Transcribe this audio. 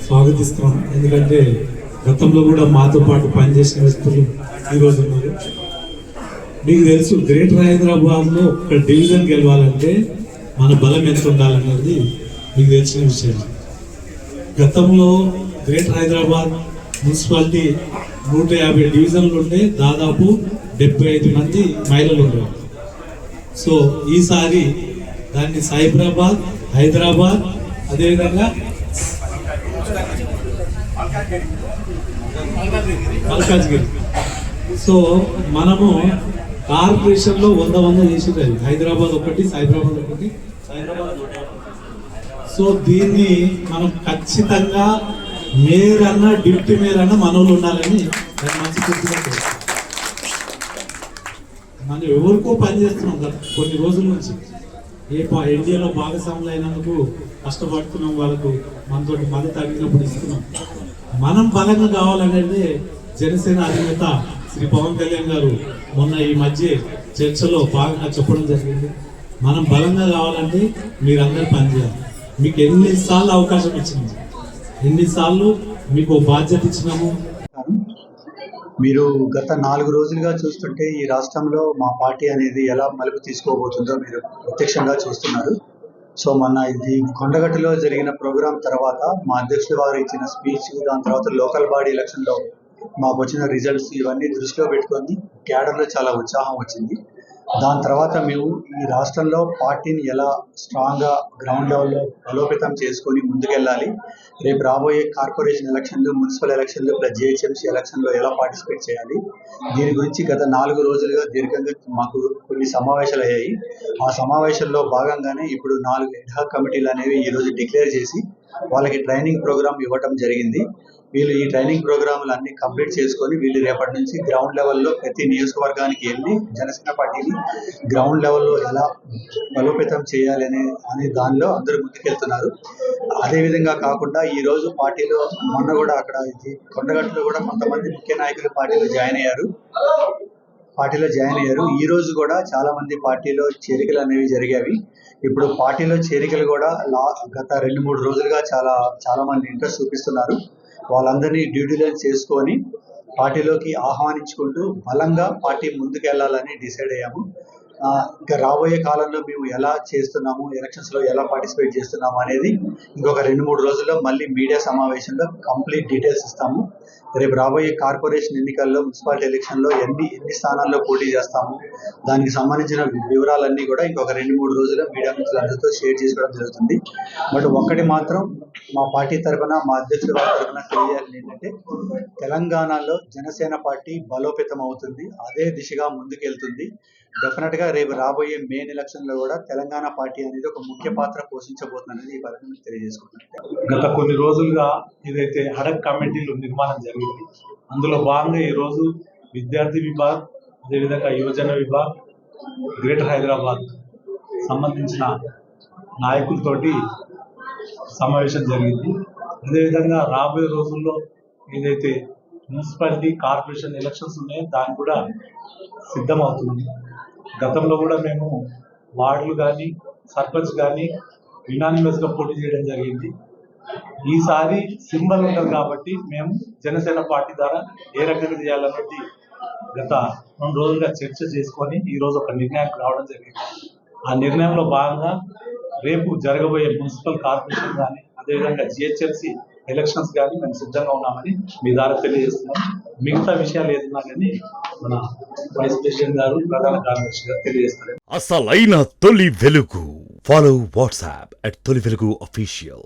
స్వాగతిస్తున్నాం. ఎందుకంటే గతంలో కూడా మాతో పాటు పనిచేసిన వ్యక్తులు ఈరోజు ఉన్నారు. మీకు తెలుసు, గ్రేటర్ హైదరాబాద్లో ఒక డివిజన్ గెలవాలంటే మన బలం ఎంత ఉండాలన్నది మీకు తెలిసిన విషయం. గతంలో గ్రేటర్ హైదరాబాద్ మున్సిపాలిటీ 150 డివిజన్లు ఉండే దాదాపు 75 మంది మహిళలు ఉండేవారు. సో ఈసారి దాన్ని సైబరాబాద్, హైదరాబాద్, అదేవిధంగా మల్కాజ్గిరి. సో మనము కార్పొరేషన్లో 100 చేసేది. హైదరాబాద్ ఒకటి, సైబరాబాద్ ఒకటి, సో దీన్ని మనం ఖచ్చితంగా మేయర్ అన్నా డిప్యూటీ మేయర్ అన్నా మనోళ్ళు ఉండాలని మంచి గుర్తుపెట్టారు. మనం ఎవరికో పనిచేస్తున్నాం కదా కొన్ని రోజుల నుంచి. ఎన్డీఏలో భాగస్వాములు అయినందుకు కష్టపడుతున్నాం, వాళ్ళకు మనతో మద్దతు తగ్గినప్పుడు ఇస్తున్నాం. మనం బలంగా కావాలనేది జనసేన అధినేత శ్రీ పవన్ కళ్యాణ్ గారు మొన్న ఈ మధ్య చర్చలో భాగంగా చెప్పడం జరిగింది. మనం బలంగా కావాలంటే మీరందరూ పనిచేయాలి. మీకు ఎన్నిసార్లు అవకాశం ఇచ్చినాము, ఎన్నిసార్లు మీకు బాధ్యత ఇచ్చినాము. మీరు గత 4 రోజులుగా చూస్తుంటే ఈ రాష్ట్రంలో మా పార్టీ అనేది ఎలా మలుపు తీసుకోబోతుందో మీరు ప్రత్యక్షంగా చూస్తున్నారు. సో మొన్న ఇది కొండగట్టులో జరిగిన ప్రోగ్రాం తర్వాత మా అధ్యక్షుడు వారు ఇచ్చిన స్పీచ్, దాని తర్వాత లోకల్ బాడీ ఎలక్షన్లో మాకు వచ్చిన రిజల్ట్స్ ఇవన్నీ దృష్టిలో పెట్టుకొని క్యాడర్లో చాలా ఉత్సాహం వచ్చింది. దాని తర్వాత మేము ఈ రాష్ట్రంలో పార్టీని ఎలా స్ట్రాంగ్గా గ్రౌండ్ లెవెల్లో బలోపేతం చేసుకొని ముందుకెళ్ళాలి, రేపు రాబోయే కార్పొరేషన్ ఎలక్షన్లు, మున్సిపల్ ఎలక్షన్లు ప్లస్ జిహెచ్ఎంసీ ఎలక్షన్లో ఎలా పార్టిసిపేట్ చేయాలి, దీని గురించి గత 4 రోజులుగా దీర్ఘంగా మాకు కొన్ని సమావేశాలు అయ్యాయి. ఆ సమావేశాల్లో భాగంగానే ఇప్పుడు 4 ఎడ్హాక్ కమిటీలు అనేవి ఈరోజు డిక్లేర్ చేసి వాళ్ళకి ట్రైనింగ్ ప్రోగ్రామ్ ఇవ్వటం జరిగింది. వీళ్ళు ఈ ట్రైనింగ్ ప్రోగ్రాములు అన్ని కంప్లీట్ చేసుకొని వీళ్ళు రేపటి నుంచి గ్రౌండ్ లెవెల్లో ప్రతి నియోజకవర్గానికి వెళ్ళి జనసేన పార్టీని గ్రౌండ్ లెవెల్లో ఎలా బలోపేతం చేయాలి అనే దానిలో అందరూ ముందుకెళ్తున్నారు. అదేవిధంగా కాకుండా ఈరోజు పార్టీలో మొన్న కూడా అక్కడ కొండగట్టులో కూడా కొంతమంది ముఖ్య నాయకులు పార్టీలో జాయిన్ అయ్యారు. ఈ రోజు కూడా చాలా మంది పార్టీలో చేరికలు అనేవి జరిగాయి. ఇప్పుడు పార్టీలో చేరికలు కూడా గత 2-3 రోజులుగా చాలా మంది ఇంట్రెస్ట్ చూపిస్తున్నారు. వాళ్ళందరినీ డ్యూటీలను చేసుకొని పార్టీలోకి ఆహ్వానించుకుంటూ బలంగా పార్టీ ముందుకెళ్లాలని డిసైడ్ అయ్యాము. ఇంకా రాబోయే కాలంలో మేము ఎలా చేస్తున్నాము, ఎలక్షన్స్లో ఎలా పార్టిసిపేట్ చేస్తున్నాము అనేది ఇంకొక 2-3 రోజుల్లో మళ్ళీ మీడియా సమావేశంలో కంప్లీట్ డీటెయిల్స్ ఇస్తాము. రేపు రాబోయే కార్పొరేషన్ ఎన్నికల్లో, మున్సిపాలిటీ ఎలక్షన్లో ఎన్ని స్థానాల్లో పోటీ చేస్తాము, దానికి సంబంధించిన వివరాలన్నీ కూడా ఇంకొక 2-3 రోజుల్లో మీడియా మిత్రులందరితో షేర్ చేసుకోవడం జరుగుతుంది. బట్ ఒక్కటి మాత్రం మా పార్టీ తరఫున, మా అధ్యక్షుల తరఫున తెలియాలి ఏంటంటే, తెలంగాణలో జనసేన పార్టీ బలోపేతం అవుతుంది, అదే దిశగా ముందుకెళ్తుంది. డెఫినెట్గా రేపు రాబోయే మెయిన్ ఎలక్షన్లో కూడా తెలంగాణ పార్టీ అనేది ఒక ముఖ్య పాత్ర పోషించబోతుందని ఈ పరంగా తెలియజేసుకుంటున్నాను. గత కొన్ని రోజులుగా ఏదైతే హడక్ కమిటీలు నిర్మాణం జరిగింది, అందులో భాగంగా ఈరోజు విద్యార్థి విభాగ్, అదేవిధంగా యువజన విభాగ్, గ్రేటర్ హైదరాబాద్ సంబంధించిన నాయకులతోటి సమావేశం జరిగింది. అదేవిధంగా రాబోయే రోజుల్లో ఏదైతే మున్సిపాలిటీ, కార్పొరేషన్ ఎలక్షన్స్ ఉన్నాయో దానికి కూడా సిద్ధమవుతుంది. గతంలో కూడా మేము వార్డులు కానీ, సర్పంచ్ కానీ యునానిమస్గా పోటీ చేయడం జరిగింది. ఈసారి సింబల్ ఉంటుంది కాబట్టి మేము జనసేన పార్టీ ద్వారా ఏ రకంగా చేయాలనేది గత 2 రోజులుగా చర్చ చేసుకొని ఈరోజు ఒక నిర్ణయానికి రావడం జరిగింది. ఆ నిర్ణయంలో భాగంగా రేపు జరగబోయే మున్సిపల్ కార్పొరేషన్ కానీ, అదేవిధంగా జిహెచ్ఎంసీ ఎలక్షన్స్ కానీ మేము సిద్ధంగా ఉన్నామని మీ ద్వారా తెలియజేస్తున్నాం. మిగతా విషయాలు ఏదన్నా కానీ మన వైస్ ప్రెసిడెంట్ గారు, ప్రధాన కార్యదర్శి గారు తెలియజేస్తారు. అసలైన తొలి వెలుగు. ఫాలో వాట్సాప్ @తొలి వెలుగు official.